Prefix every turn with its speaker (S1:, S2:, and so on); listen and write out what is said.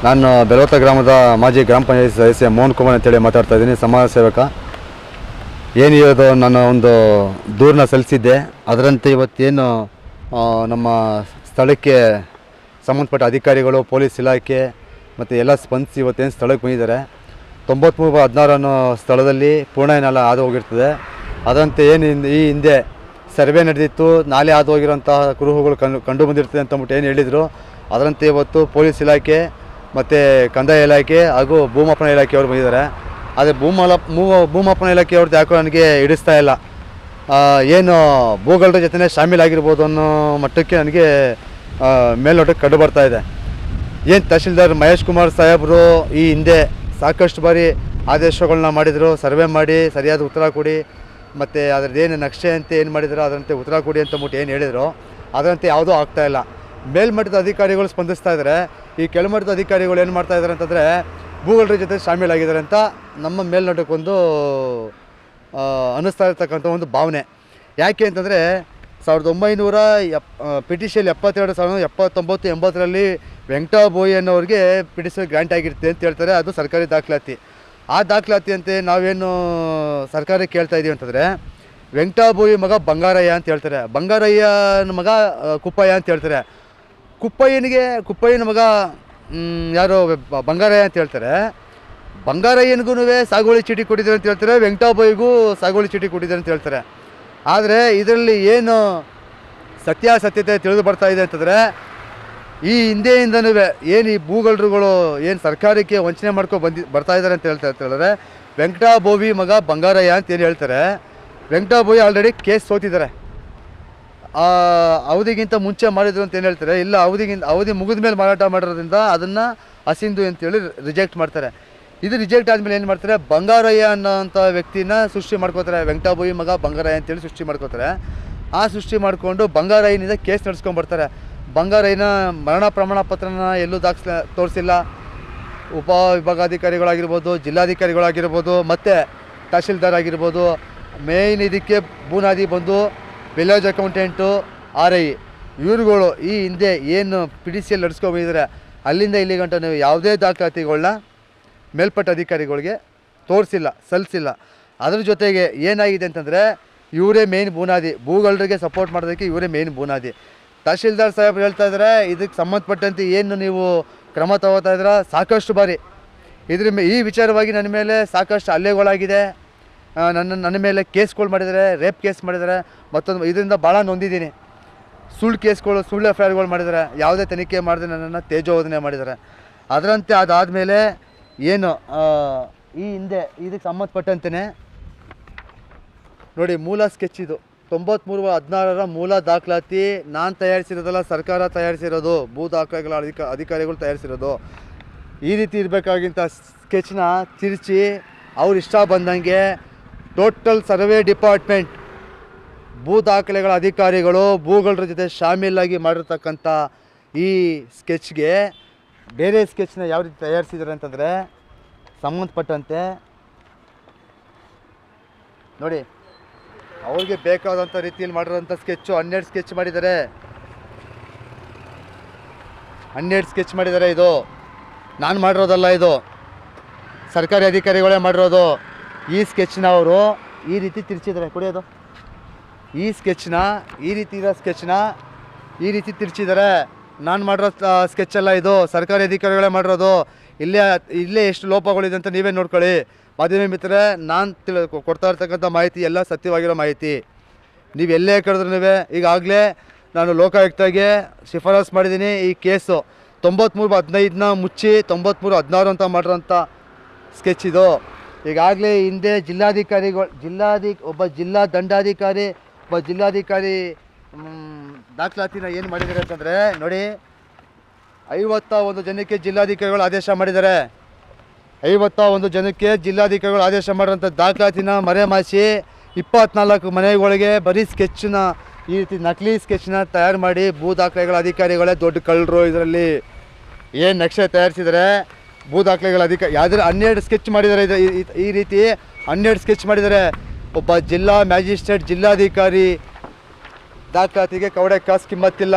S1: ನಾನು ಬೆಲವತ್ತ ಗ್ರಾಮದ ಮಾಜಿ ಗ್ರಾಮ ಪಂಚಾಯತ್ ಸದಸ್ಯ ಮೋಹನ್ ಕುಮಾರ್ ಅಂತೇಳಿ ಮಾತಾಡ್ತಾ ಇದ್ದೀನಿ, ಸಮಾಜ ಸೇವಕ. ಏನಿರೋದು ನನ್ನ ಒಂದು ದೂರನ್ನ ಸಲ್ಲಿಸಿದ್ದೆ. ಅದರಂತೆ ಇವತ್ತೇನು ನಮ್ಮ ಸ್ಥಳಕ್ಕೆ ಸಂಬಂಧಪಟ್ಟ ಅಧಿಕಾರಿಗಳು, ಪೊಲೀಸ್ ಇಲಾಖೆ ಮತ್ತು ಎಲ್ಲ ಸ್ಪಂದಿಸಿ ಇವತ್ತೇನು ಸ್ಥಳಕ್ಕೆ ಬಂದಿದ್ದಾರೆ. 93/16 ಅನ್ನೋ ಸ್ಥಳದಲ್ಲಿ ಪೂರ್ಣಾಯನೆಲ್ಲ ಹಾದು ಹೋಗಿರ್ತದೆ. ಅದರಂತೆ ಏನು ಈ ಹಿಂದೆ ಸರ್ವೆ ನಡೆದಿತ್ತು, ನಾಲೆ ಹಾದು ಹೋಗಿರೋಂತಹ ಕುರುಹುಗಳು ಕಂಡು ಬಂದಿರ್ತದೆ ಅಂತಂದ್ಬಿಟ್ಟು ಏನು ಹೇಳಿದರು. ಅದರಂತೆ ಇವತ್ತು ಪೊಲೀಸ್ ಇಲಾಖೆ ಮತ್ತು ಕಂದಾಯ ಇಲಾಖೆ ಹಾಗೂ ಭೂಮಾಪನ ಇಲಾಖೆಯವರು ಬಂದಿದ್ದಾರೆ. ಆದರೆ ಭೂಮಾಪನ ಇಲಾಖೆಯವ್ರದ್ದು ಯಾಕೋ ನನಗೆ ಹಿಡಿಸ್ತಾ ಇಲ್ಲ. ಏನು ಭೂಗಳರ ಜೊತೆ ಶಾಮೀಲಾಗಿರ್ಬೋದು ಅನ್ನೋ ಮಟ್ಟಕ್ಕೆ ನನಗೆ ಮೇಲ್ನೋಟಕ್ಕೆ ಕಂಡು ಬರ್ತಾ ಇದೆ. ಏನು ತಹಶೀಲ್ದಾರ್ ಮಹೇಶ್ ಕುಮಾರ್ ಸಾಹೇಬರು ಈ ಹಿಂದೆ ಸಾಕಷ್ಟು ಬಾರಿ ಆದೇಶಗಳನ್ನ ಮಾಡಿದರು, ಸರ್ವೆ ಮಾಡಿ ಸರಿಯಾದ ಉತ್ತರ ಕೊಡಿ, ಮತ್ತು ಅದರದ್ದೇನು ನಕ್ಷೆ ಅಂತ ಏನು ಮಾಡಿದ್ರು ಅದರಂತೆ ಉತ್ತರ ಕೊಡಿ ಅಂತಂದ್ಬಿಟ್ಟು ಏನು ಹೇಳಿದರು, ಅದರಂತೆ ಯಾವುದೂ ಆಗ್ತಾಯಿಲ್ಲ. ಮೇಲ್ಮಟ್ಟದ ಅಧಿಕಾರಿಗಳು ಸ್ಪಂದಿಸ್ತಾ ಇದ್ದಾರೆ. ಈ ಕೆಳಮಟ್ಟದ ಅಧಿಕಾರಿಗಳು ಏನು ಮಾಡ್ತಾ ಇದ್ದಾರೆ ಅಂತಂದರೆ ಭೂಗಳರ ಜೊತೆ ಶಾಮೀಲಾಗಿದ್ದಾರೆ ಅಂತ ನಮ್ಮ ಮೇಲ್ನೋಟಕ್ಕೊಂದು ಅನ್ನಿಸ್ತಾ ಇರ್ತಕ್ಕಂಥ ಒಂದು ಭಾವನೆ. ಯಾಕೆ ಅಂತಂದರೆ 1900 ಪಿಟಿಷನ್ 72/1979-80ರಲ್ಲಿ ವೆಂಕಟಬೋಯಿ ಅನ್ನೋರಿಗೆ ಪಿಟಿಷನ್ ಗ್ರಾಂಟ್ ಆಗಿರುತ್ತೆ ಅಂತ ಹೇಳ್ತಾರೆ. ಅದು ಸರ್ಕಾರಿ ದಾಖಲಾತಿ. ಆ ದಾಖಲಾತಿಯಂತೆ ನಾವೇನು ಸರ್ಕಾರಕ್ಕೆ ಕೇಳ್ತಾ ಇದ್ದೀವಿ ಅಂತಂದರೆ ವೆಂಕಟಬೋಯಿ ಮಗ ಬಂಗಾರಯ್ಯ ಅಂತ ಹೇಳ್ತಾರೆ, ಬಂಗಾರಯ್ಯನ ಮಗ ಕುಪ್ಪಯ್ಯ ಅಂತ ಹೇಳ್ತಾರೆ, ಕುಪ್ಪಯ್ಯನ ಮಗ ಯಾರು ಬಂಗಾರಯ್ಯ ಅಂತ ಹೇಳ್ತಾರೆ. ಬಂಗಾರಯ್ಯನಿಗೂ ಸಾಗುವಳಿ ಚೀಟಿ ಕೊಟ್ಟಿದ್ದಾರೆ ಅಂತ ಹೇಳ್ತಾರೆ, ವೆಂಕಟಬೋಯಿಗೂ ಸಾಗುವಳಿ ಚೀಟಿ ಕೊಟ್ಟಿದ್ದಾರೆ ಅಂತ ಹೇಳ್ತಾರೆ. ಆದರೆ ಇದರಲ್ಲಿ ಏನು ಸತ್ಯಾಸತ್ಯತೆ ತಿಳಿದು ಬರ್ತಾ ಇದೆ ಅಂತಂದರೆ ಈ ಹಿಂದೆಯಿಂದನೂ ಏನು ಈ ಭೂಗಳರುಗಳು ಏನು ಸರ್ಕಾರಕ್ಕೆ ವಂಚನೆ ಬರ್ತಾ ಇದ್ದಾರೆ ಅಂತ ಹೇಳಿದ್ರೆ ವೆಂಕಟಬೋಯಿ ಮಗ ಬಂಗಾರಯ್ಯ ಅಂತ ಏನು ಹೇಳ್ತಾರೆ. ವೆಂಕಟಬೋಯಿ ಆಲ್ರೆಡಿ ಕೇಸ್ ಸೋತಿದ್ದಾರೆ. ಅವಧಿಗಿಂತ ಮುಂಚೆ ಮಾಡಿದ್ರು ಅಂತ ಏನು ಹೇಳ್ತಾರೆ. ಇಲ್ಲ, ಅವಧಿ ಮುಗಿದ ಮೇಲೆ ಮಾರಾಟ ಮಾಡಿರೋದ್ರಿಂದ ಅದನ್ನು ಅಸಿಂಧು ಅಂತೇಳಿ ರಿಜೆಕ್ಟ್ ಮಾಡ್ತಾರೆ. ಇದು ರಿಜೆಕ್ಟ್ ಆದಮೇಲೆ ಏನು ಮಾಡ್ತಾರೆ, ಬಂಗಾರಯ್ಯ ಅನ್ನೋಂಥ ವ್ಯಕ್ತಿನ ಸೃಷ್ಟಿ ಮಾಡ್ಕೋತಾರೆ. ವೆಂಕಟಬೋಯಿ ಮಗ ಬಂಗಾರಯ್ಯ ಅಂತೇಳಿ ಸೃಷ್ಟಿ ಮಾಡ್ಕೋತಾರೆ. ಆ ಸೃಷ್ಟಿ ಮಾಡಿಕೊಂಡು ಬಂಗಾರಯ್ಯನಿಂದ ಕೇಸ್ ನಡೆಸ್ಕೊಂಡ್ಬರ್ತಾರೆ. ಬಂಗಾರಯ್ಯನ ಮರಣ ಪ್ರಮಾಣ ಪತ್ರನ ಎಲ್ಲೂ ತೋರಿಸಿಲ್ಲ. ಉಪವಿಭಾಗಾಧಿಕಾರಿಗಳಾಗಿರ್ಬೋದು, ಜಿಲ್ಲಾಧಿಕಾರಿಗಳಾಗಿರ್ಬೋದು, ಮತ್ತು ತಹಶೀಲ್ದಾರ್ ಆಗಿರ್ಬೋದು, ಮೇಯ್ನ್ ಇದಕ್ಕೆ ಬೂನಾದಿ ಬಂದು ವಿಲೇಜ್ ಅಕೌಂಟೆಂಟು, RI ಇವ್ರುಗಳು ಈ ಹಿಂದೆ ಏನು PDCL ನಡೆಸ್ಕೊಂಡ್ಬಂದಿದ್ದಾರೆ. ಅಲ್ಲಿಂದ ಇಲ್ಲಿ ಗಂಟ ನೀವು ಯಾವುದೇ ದಾಖಲಾತಿಗಳನ್ನ ಮೇಲ್ಪಟ್ಟ ಅಧಿಕಾರಿಗಳಿಗೆ ತೋರಿಸಿಲ್ಲ, ಸಲ್ಲಿಸಿಲ್ಲ. ಅದ್ರ ಜೊತೆಗೆ ಏನಾಗಿದೆ ಅಂತಂದರೆ ಇವರೇ ಮೇಯ್ನ್ ಬೂನಾದಿ, ಭೂಗಳರಿಗೆ ಸಪೋರ್ಟ್ ಮಾಡೋದಕ್ಕೆ ಇವರೇ ಮೇಯ್ನ್ ಬೂನಾದಿ. ತಹಶೀಲ್ದಾರ್ ಸಾಹೇಬ್ರು ಹೇಳ್ತಾ ಇದ್ದಾರೆ, ಇದಕ್ಕೆ ಸಂಬಂಧಪಟ್ಟಂತೆ ಏನು ನೀವು ಕ್ರಮ ತಗೋತಾ ಇದ್ದೀರಾ, ಸಾಕಷ್ಟು ಬಾರಿ ಈ ವಿಚಾರವಾಗಿ ನನ್ನ ಮೇಲೆ ಸಾಕಷ್ಟು ಹಲ್ಲೆಗಳಾಗಿದೆ. ನನ್ನ ಮೇಲೆ ಕೇಸ್ಗಳು ಮಾಡಿದ್ದಾರೆ, ರೇಪ್ ಕೇಸ್ ಮಾಡಿದ್ದಾರೆ. ಮತ್ತೊಂದು ಇದರಿಂದ ಭಾಳ ನೊಂದಿದ್ದೀನಿ. ಸುಳ್ಳು ಕೇಸ್ಗಳು, ಸುಳ್ಳು FIRಗಳು ಮಾಡಿದ್ದಾರೆ. ಯಾವುದೇ ತನಿಖೆ ಮಾಡದೆ ನನ್ನನ್ನು ತೇಜೋವಧನೆ ಮಾಡಿದ್ದಾರೆ. ಅದರಂತೆ ಅದಾದಮೇಲೆ ಏನು ಈ ಹಿಂದೆ ಇದಕ್ಕೆ ಸಂಬಂಧಪಟ್ಟಂತೆಯೇ ನೋಡಿ, ಮೂಲ ಸ್ಕೆಚ್ ಇದು 93/16 ಮೂಲ ದಾಖಲಾತಿ ನಾನು ತಯಾರಿಸಿರೋದಲ್ಲ, ಸರ್ಕಾರ ತಯಾರಿಸಿರೋದು, ಭೂ ದಾಖಲೆಗಳ ಅಧಿಕಾರಿಗಳು ತಯಾರಿಸಿರೋದು. ಈ ರೀತಿ ಇರಬೇಕಾಗಿಂಥ ಸ್ಕೆಚ್ನ ತಿರುಚಿ ಅವ್ರು ಇಷ್ಟ ಬಂದಂಗೆ ಟೋಟಲ್ ಸರ್ವೆ ಡಿಪಾರ್ಟ್ಮೆಂಟ್, ಭೂ ದಾಖಲೆಗಳ ಅಧಿಕಾರಿಗಳು ಭೂಗಳರ ಜೊತೆ ಶಾಮೀಲಾಗಿ ಮಾಡಿರ್ತಕ್ಕಂಥ ಈ ಸ್ಕೆಚ್ಗೆ ಬೇರೆ ಸ್ಕೆಚ್ನ ಯಾವ ರೀತಿ ತಯಾರಿಸಿದ್ದಾರೆ ಅಂತಂದರೆ ಸಂಬಂಧಪಟ್ಟಂತೆ ನೋಡಿ, ಅವ್ರಿಗೆ ಬೇಕಾದಂಥ ರೀತಿಯಲ್ಲಿ ಮಾಡಿರೋಂಥ ಸ್ಕೆಚ್ಚು 12 ಸ್ಕೆಚ್ ಮಾಡಿದ್ದಾರೆ. 12 ಸ್ಕೆಚ್ ಮಾಡಿದ್ದಾರೆ. ಇದು ನಾನು ಮಾಡಿರೋದಲ್ಲ, ಇದು ಸರ್ಕಾರಿ ಅಧಿಕಾರಿಗಳೇ ಮಾಡಿರೋದು. ಈ ಸ್ಕೆಚ್ನ ಅವರು ಈ ರೀತಿ ತಿರ್ಚಿದ್ದಾರೆ. ಕುಡಿಯೋದು ಈ ಸ್ಕೆಚ್ನ, ಈ ರೀತಿ ಇರೋ ಸ್ಕೆಚ್ನ ಈ ರೀತಿ ತಿರ್ಚಿದ್ದಾರೆ. ನಾನು ಮಾಡಿರೋ ಸ್ಕೆಚ್ ಅಲ್ಲ, ಇದು ಸರ್ಕಾರಿ ಅಧಿಕಾರಿಗಳೇ ಮಾಡಿರೋದು. ಇಲ್ಲೇ ಎಷ್ಟು ಲೋಪಗಳಿದೆ ಅಂತ ನೀವೇ ನೋಡ್ಕೊಳ್ಳಿ. ಮಾಧ್ಯಮ ಮಿತ್ರರೇ, ನಾನು ಕೊಡ್ತಾ ಇರ್ತಕ್ಕಂಥ ಮಾಹಿತಿ ಎಲ್ಲ ಸತ್ಯವಾಗಿರೋ ಮಾಹಿತಿ. ನೀವು ಎಲ್ಲೇ ಕರೆದ್ರೂ ಈಗಾಗಲೇ ನಾನು ಲೋಕಾಯುಕ್ತಗೆ ಶಿಫಾರಸು ಮಾಡಿದ್ದೀನಿ. ಈ ಕೇಸು 93/15ನ ಮುಚ್ಚಿ 93/16 ಅಂತ ಮಾಡಿರೋಂಥ ಸ್ಕೆಚ್ ಇದು. ಈಗಾಗಲೇ ಹಿಂದೆ ಒಬ್ಬ ಜಿಲ್ಲಾ ದಂಡಾಧಿಕಾರಿ, ಒಬ್ಬ ಜಿಲ್ಲಾಧಿಕಾರಿ ದಾಖಲಾತಿನ ಏನು ಮಾಡಿದ್ದಾರೆ ಅಂತಂದರೆ ನೋಡಿ, 51 ಜನಕ್ಕೆ ಜಿಲ್ಲಾಧಿಕಾರಿಗಳು ಆದೇಶ ಮಾಡಿದ್ದಾರೆ. 51 ಜನಕ್ಕೆ ಜಿಲ್ಲಾಧಿಕಾರಿಗಳು ಆದೇಶ ಮಾಡಿರೋಂಥ ದಾಖಲಾತಿನ ಮರೆಮಾಚಿ 24 ಮನೆಗಳಿಗೆ ಬರೀ ಸ್ಕೆಚ್ನ, ಈ ರೀತಿ ನಕಲಿ ಸ್ಕೆಚ್ನ ತಯಾರು ಮಾಡಿ ಭೂ ದಾಖಲೆಗಳ ಅಧಿಕಾರಿಗಳೇ ದೊಡ್ಡ ಕಳ್ಳರು. ಇದರಲ್ಲಿ ಏನು ನಕ್ಷೆ ತಯಾರಿಸಿದರೆ ಭೂ ದಾಖಲೆಗಳ ಯಾವ್ದಾರು 12 ಸ್ಕೆಚ್ ಮಾಡಿದ್ದಾರೆ. ಈ ರೀತಿ 12 ಸ್ಕೆಚ್ ಮಾಡಿದ್ದಾರೆ. ಒಬ್ಬ ಜಿಲ್ಲಾ ಮ್ಯಾಜಿಸ್ಟ್ರೇಟ್, ಜಿಲ್ಲಾಧಿಕಾರಿ ದಾಖಲಾತಿಗೆ ಕವಡೆ ಕಾಸು ಕಿಮ್ಮತ್ತಿಲ್ಲ.